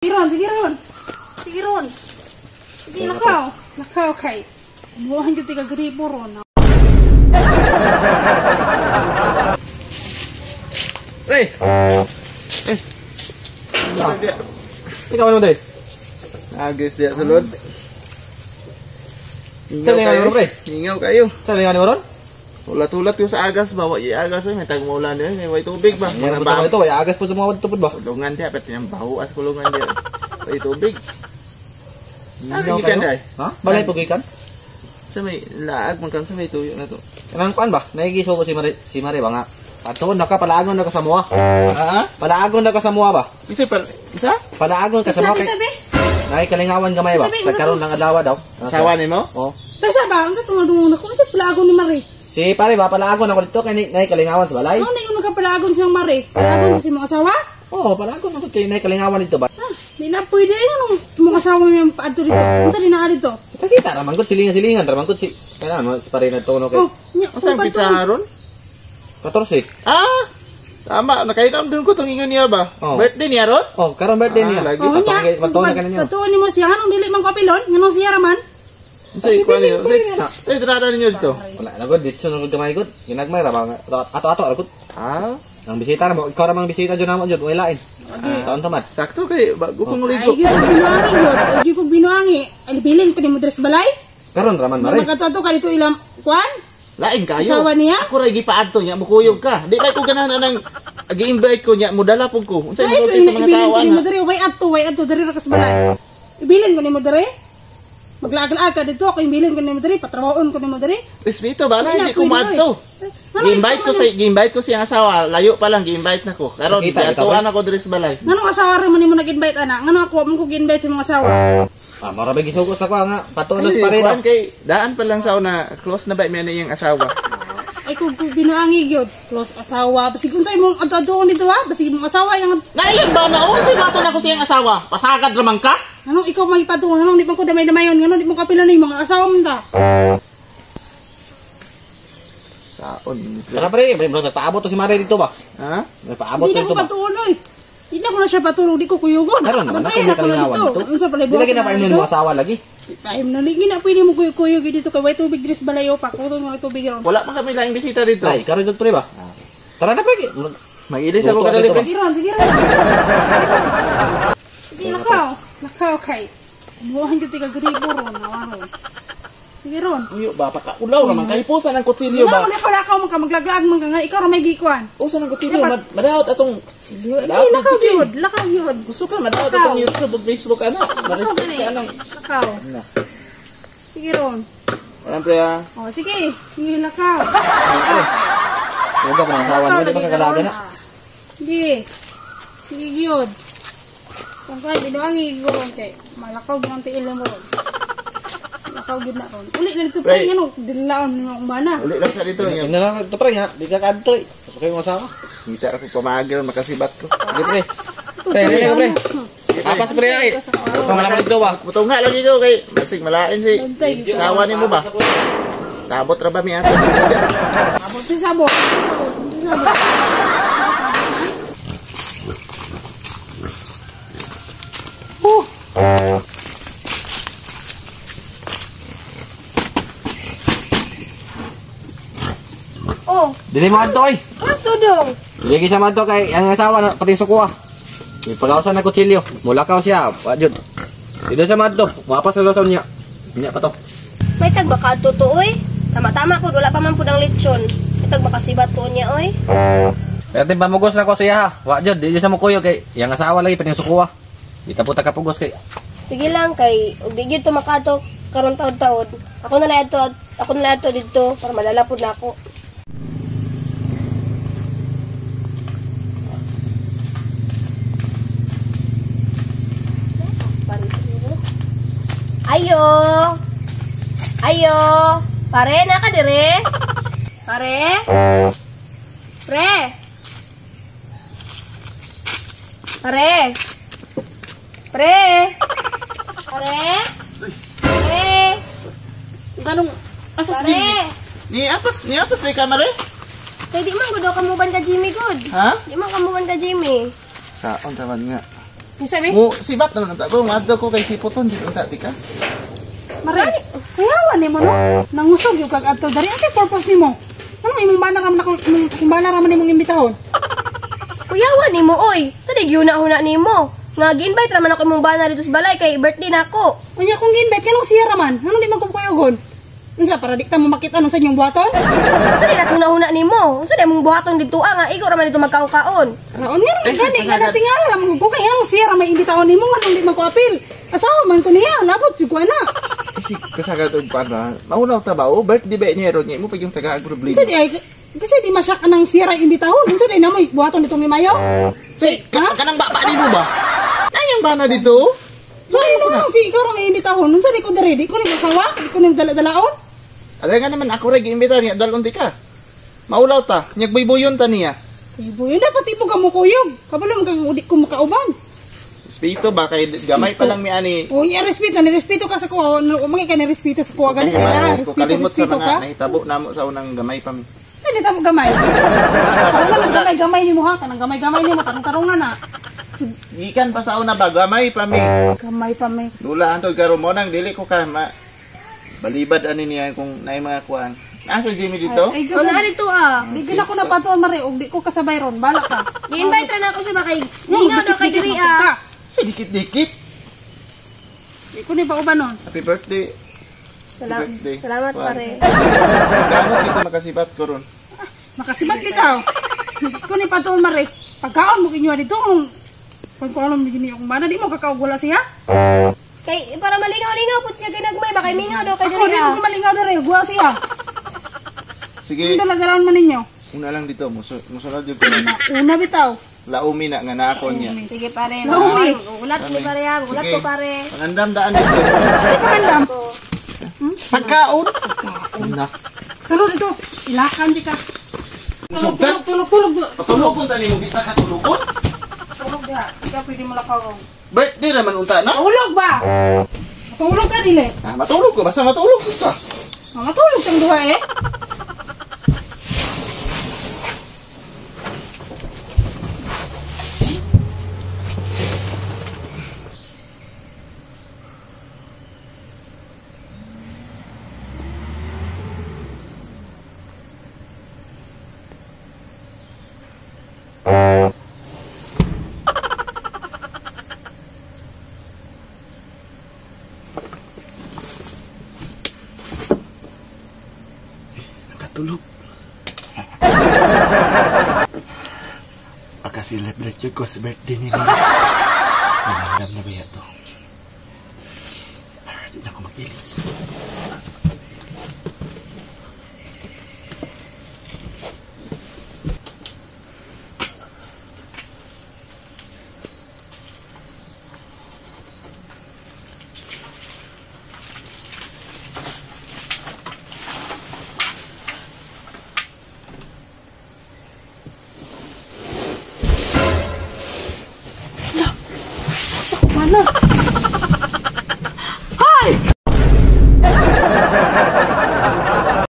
Sige ron. Sige, lakaw kay. Buhan yung 3,000 ron. Pre! Ikaw ano deh? Agis dia sulod. Saan nga mo pre? Hingaw kayo. Saan nga ni Moron? Ulat-ulat yung sa agas ba? Agas may tagmulan niya. May tubig ba? Mga ba ito? Ay agas po sa mga tupod ba? Kulungan dia. Pati yung baho as kulungan dia. May tubig. Ano gikan dai? Ha? Balay po gikan? Sa may laag man kan sa may tuyo na to. Kanang kuan ba? Naigiso ko si Mari ba nga? Ato na ka palaagon na ka sa mua. Ha? Palaagon na ka sa mua ba? Isa pa. Isa? Palaagon ka sa mua kay. Nay kalingawan gamay ba? Pagkaroon ng adlaw daw. Sawa nimo? Oh. Tasa ba? Ang sa tungdungon ako sa palagon ni Mari. Si pare ba palaagon ako dito kay nay kalingawan sa balay? Ano na nagapalagon siyang Mari? Palagon sa mga asawa? Oh, palaagon ako kay nay kalingawan dito ba? Di na pwede ano mga asawa mo yung paadto dito. Unsa din na dito? Kita raman ko silingan raman ko si kailan mo pare na tono kay. Oh, Asa ang picharon? 14. Ah! Tama, nakainom din ko itong ingon niya ba? Oh. Birthday niya ron? Oh, karon birthday niya. Lagi. Oh, nya. Patuon ka ninyo. Patuon nimo siya anong dili man kapilon? Nganong siya raman? Sa ikuan niyo. Sa itrada ninyo dito. Wala na gud dito nung gamay gud. Ginagmay ra ba ato-ato ra gud. Ah? Ang bisita na mo, ikaw ra mang bisita jud namo jud, wala lain. Saon tamat. Sakto kay bago kong Ay, ligo. yun, binuangi yun. Ay, ko binuangi. Ay, bilin pa ni mo dress balay? Karon raman mare. Magkatato ka dito ilang, kuan? Lain kayo. Asawa niya? Ako ra gipaadto niya, mukuyog ka. Di ba ko ganahan nang gi-invite ko niya, mudala pug ko. Unsa Ay, mo ko sa mga ibilin ko tawan? ni mo diri. Way ato, diri ra kas balay. Ibilin ko ni mo diri. Maglaag-laag ka dito, ako ibilin ko ni mo diri. Patrawaon ko ni mo diri. Respeto ba na Wala, hindi ko pwede maadto. Gi-invite ko siyang asawa, layo pa lang gi-invite nako. Karon Kita, giatuan ako diri sa balay. Nganong asawa rin mo ni mo nag-invite, ana? Nganong ako mo ko gi-invite sa mga asawa? Mara ba gisugos ako nga patuon Kasi sa pare kuan kay daan pa lang sa una, close na ba mi na iyang asawa. Ay, kung binuangi yun. Close asawa. Basig kung sa'yo mong ato-ato dito ha. Basig mong asawa yung... Nailan ba na unsay bato na ko siyang asawa? Pasagad ramang ka? Anong ikaw magpatungo? Anong di mo ko damay-damay yun? Anong di mo kapila na yung mga asawa mo ta? Saon. Tara pre, may nagpaabot to si Mare dito ba? Ha? Nagpaabot Hindi na dito ko ba? patuloy. Hindi na ko na siya patulog. Di ko kuyugon. Karon naman ako Bantayan may ako na kalingawan dito. dito. Ano sa palay Di lagi na painom mo asawa lagi. Paim na lagi na pwede mo kuyog dito kay way tubig dres balayo pa. Kuto mo tubig ron. Wala man kami laing bisita dito. Ay, karon jud pre ba? Tara na pre. Mag-ilis ako Luto kadali dito pre. Sige ron. Sige lakaw kay. Buhan yung 3,000 ron. Nawaron. Sige ron. Uyo ba ulaw naman kay pusa ng kutsilyo Wala ba? mo na pala ka maglaglag man ka nga. Ikaw ra may gikuan. Pusa ng kutsilyo madawat atong Silyo. Lakaw, Lakaw sige. yun. Lakaw yun. gusto ka madawat atong YouTube ug Facebook ana. Ma-respect ka anang. Lakaw. Sige ron. Wala pre ha. O sige. Sige lakaw. Huwag ka asawa niyo, di ba kagalaga na? Sige. Sige yun. Kung kaya binuangi ron kay. Malakaw yung tiil mo ron. Lakaw yun na ron. Uli na dito pa Right. yan o. Dilaon mo kumana. Uli lang sa dito Ina yung lang ito pre ha, di ka kadto. Pasok yung asawa. ngita ako pamagil makasibat ko. Di pre. Pre, pre. Apas pre ay. Pangalaman dito ba? Putunga lagi ko kay basig malain si asawa nimo ba? Sabot ra ba mi ato? Sabot si sabot. Oh, Dili mo adto ay. mas tudong. Dili sa man to kay ang asawa na pati sukuha. Ipagawasan na kutsilyo. Mulakaw siya. Wa jud. Dito sa madto. Mapas sa lason niya. Niya pa to. May tag baka tutuoy. Tama-tama ko wala pa man pud ang lechon. May tag baka sibat ko niya oy. Pero tin pamugos na ko siya ha. Wa jud di sa mukuyo kay yang asawa lagi pati sukuha. Kita po ta kapugos kay. Sige lang kay ug di gyud to makato karon taud-taud. Ako na lang ato dito para malalapod na ako. Ayo. Ayo. Pare na ka dire? Pare? Pre. Pare. Pre. Pare. Pre. Kanong asas Pare. din? Ni apas ni kamare? Kaya di man gudo kamuban ka Jimmy good. Ha? Di man kamuban ka Jimmy. Saon taman nga. Sabi? Mo sibat naman ta ko, madto ko kay sipoton di unta di ka. Mare, sayawan ni mo no? Nangusog yung kag adto dari. Ano purpose ni mo? Ano imong bana raman ako, imong bana raman imong imbitahon? Kuyawan nimo oy. Sa di gyuna-huna nimo. Nga gi-invite raman ako imong bana dito sa balay kay birthday nako. Unya kung gi-invite kanang siya raman. Ano di man kukuyogon? Unsa para di ka mo makita ano sa inyong buhaton? Sa di nasuna-huna nimo. Sa di mong buhaton dito nga igo raman dito magkaon-kaon. Ano nga rin gani ka na tingala lang mo kung kaya ano siya raman imbitahon nimo nga di man ko apil. Asawa man ko niya, labot si ko na. Si kasagad og pana. Maunaw ta ba o birthday ba niya ron mo pa yung taga-problema. Kasi di ay kasi di masyak nang sira imbitahon. Unsa di na may buhaton ditong ni Mayo? Say, kanang baba ni mo ba? Nayang bana dito? So ino lang si ikaw ra imbitahon. Unsa di ko diri? Di ko ni masawa, di ko ni dala-dalaon. Ala nga naman ako rin imbita niya dalon di ka. Maulaw ta, nyagboy-boyon ta niya. Ibo, yun dapat ibo ka mo kuyog. Kabalo mo kang udi ko makauban. Spito ba kay gamay pa lang mi ani. O, iya respeto, nirespeto ka sa kuha. Umagay ka nirespeto sa kuha. Ganit ka na, Ko respeto, kalimot sa respeto mga ka. nahitabo namo sa unang gamay pa mi. Saan dito mo gamay? Ano man gamay-gamay ni mo ha? Kanang gamay-gamay ni mo, tarong-tarungan na. Gikan pa sa una ba gamay pa mi. Gamay pa may. Dula antod karon mo nang dili ko ka balibad ani niya kung naay mga kuan. Asa Jimmy dito? Ay, Ano na dito ah. Bigyan ako na patuan mare, og di ko kasabay ron. Balak ka. Gi-invite ra na ako sa bakay. Ningaw daw kay diri ah. Sa dikit-dikit. Di ko ni pa uban nun. Happy birthday. Salamat, salamat Wow. pare. Gamot kita makasibat ko ron. Makasibat bitaw. Di ko ni patuan mare. Pagkaon mo kinyo dito. Kung alam bigyan akong mana, di mo kakaugula siya. Kay para malingaw-lingaw pud siya kay nagmay bakay mingaw daw kay Ako, diri di ah. ko malingaw na rin. Gula siya. Sige, Ang dala-dalaan man ninyo. una lang dito musunod yung ko. Una bitaw. Laumi na nga naakon niya. Sige pare. Laumi. Ulat ni pare ah. Ulat Sige. ko pare. Pangandam daan dito. Kamandam. Pagkaon. Na. Tulog dito. Ilakan di ka. Sugdan. Tulog. Patulog punta ni mo kita ka tulugon. Tulog diha. Di ka pwede mo lakaw. Birthday naman unta na. Tulog ba? Tulog ka dili. Ah, matulog ko basta matulog ka. Matulog kang duha eh. Nakatulog. Pagka-celebrate yun ko sa birthday ni Nina. Nangandam na ba yan to? Di na ako mag-ilis.